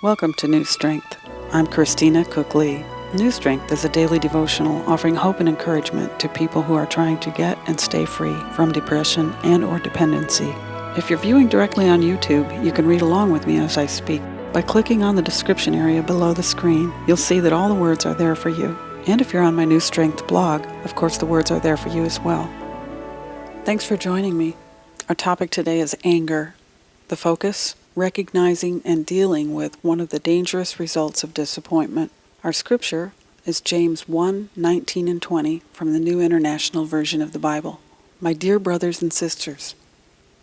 Welcome to New Strength. I'm Christina Cook-Lee. New Strength is a daily devotional offering hope and encouragement to people who are trying to get and stay free from depression and or dependency. If you're viewing directly on YouTube, you can read along with me as I speak. By clicking on the description area below the screen, you'll see that all the words are there for you. And if you're on my New Strength blog, of course the words are there for you as well. Thanks for joining me. Our topic today is anger. The focus, recognizing and dealing with one of the dangerous results of disappointment. Our scripture is James 1:19 and 20 from the New International Version of the Bible. My dear brothers and sisters,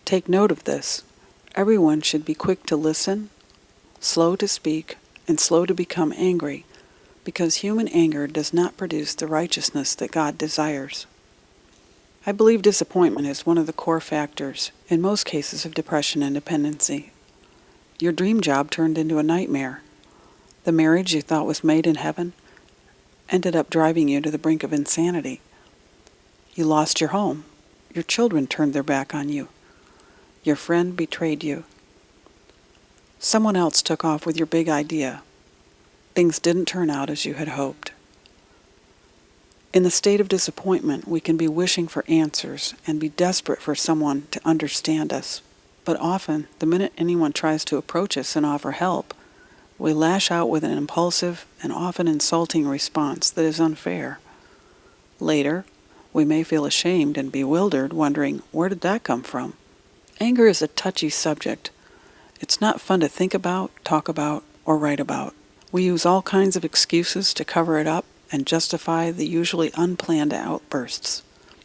take note of this. Everyone should be quick to listen, slow to speak, and slow to become angry, because human anger does not produce the righteousness that God desires. I believe disappointment is one of the core factors in most cases of depression and dependency. Your dream job turned into a nightmare. The marriage you thought was made in heaven ended up driving you to the brink of insanity. You lost your home. Your children turned their back on you. Your friend betrayed you. Someone else took off with your big idea. Things didn't turn out as you had hoped. In the state of disappointment, we can be wishing for answers and be desperate for someone to understand us. But often, the minute anyone tries to approach us and offer help, we lash out with an impulsive and often insulting response that is unfair. Later, we may feel ashamed and bewildered, wondering, where did that come from? Anger is a touchy subject. It's not fun to think about, talk about, or write about. We use all kinds of excuses to cover it up and justify the usually unplanned outbursts.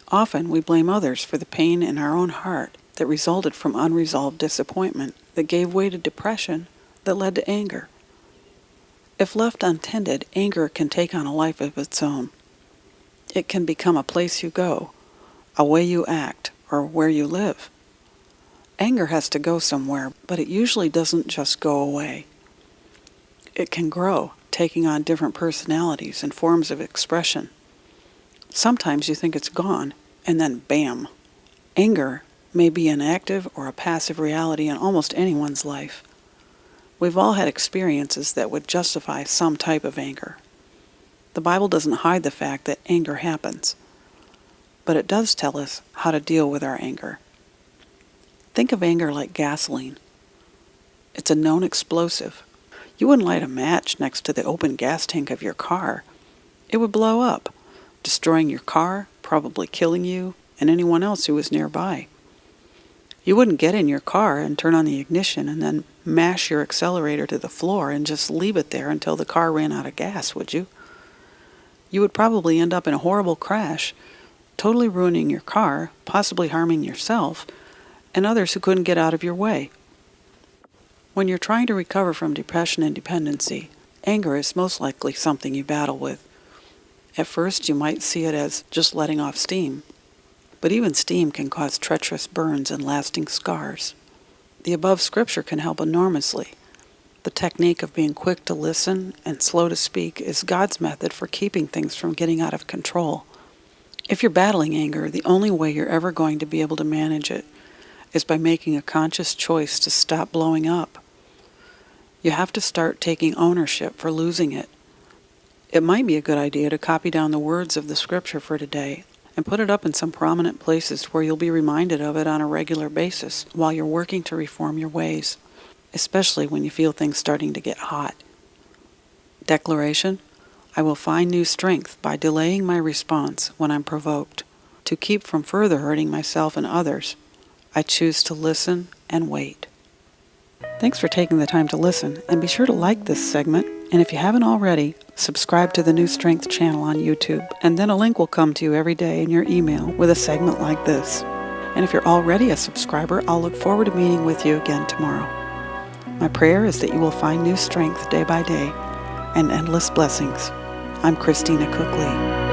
Often, we blame others for the pain in our own heart that resulted from unresolved disappointment that gave way to depression that led to anger. If left untended, anger can take on a life of its own. It can become a place you go, a way you act, or where you live. Anger has to go somewhere, but it usually doesn't just go away. It can grow, taking on different personalities and forms of expression. Sometimes you think it's gone, and then bam! Anger may be an active or a passive reality in almost anyone's life. We've all had experiences that would justify some type of anger. The Bible doesn't hide the fact that anger happens, but it does tell us how to deal with our anger. Think of anger like gasoline. It's a known explosive. You wouldn't light a match next to the open gas tank of your car. It would blow up, destroying your car, probably killing you and anyone else who was nearby. You wouldn't get in your car and turn on the ignition and then mash your accelerator to the floor and just leave it there until the car ran out of gas, would you? You would probably end up in a horrible crash, totally ruining your car, possibly harming yourself, and others who couldn't get out of your way. When you're trying to recover from depression and dependency, anger is most likely something you battle with. At first, you might see it as just letting off steam. But even steam can cause treacherous burns and lasting scars. The above scripture can help enormously. The technique of being quick to listen and slow to speak is God's method for keeping things from getting out of control. If you're battling anger, the only way you're ever going to be able to manage it is by making a conscious choice to stop blowing up. You have to start taking ownership for losing it. It might be a good idea to copy down the words of the scripture for today and put it up in some prominent places where you'll be reminded of it on a regular basis while you're working to reform your ways, especially when you feel things starting to get hot. Declaration: I will find new strength by delaying my response when I'm provoked. To keep from further hurting myself and others, I choose to listen and wait. Thanks for taking the time to listen, and be sure to like this segment, and if you haven't already, subscribe to the New Strength channel on YouTube, and then a link will come to you every day in your email with a segment like this. And if you're already a subscriber, I'll look forward to meeting with you again tomorrow. My prayer is that you will find new strength day by day and endless blessings. I'm Christina Cook-Lee.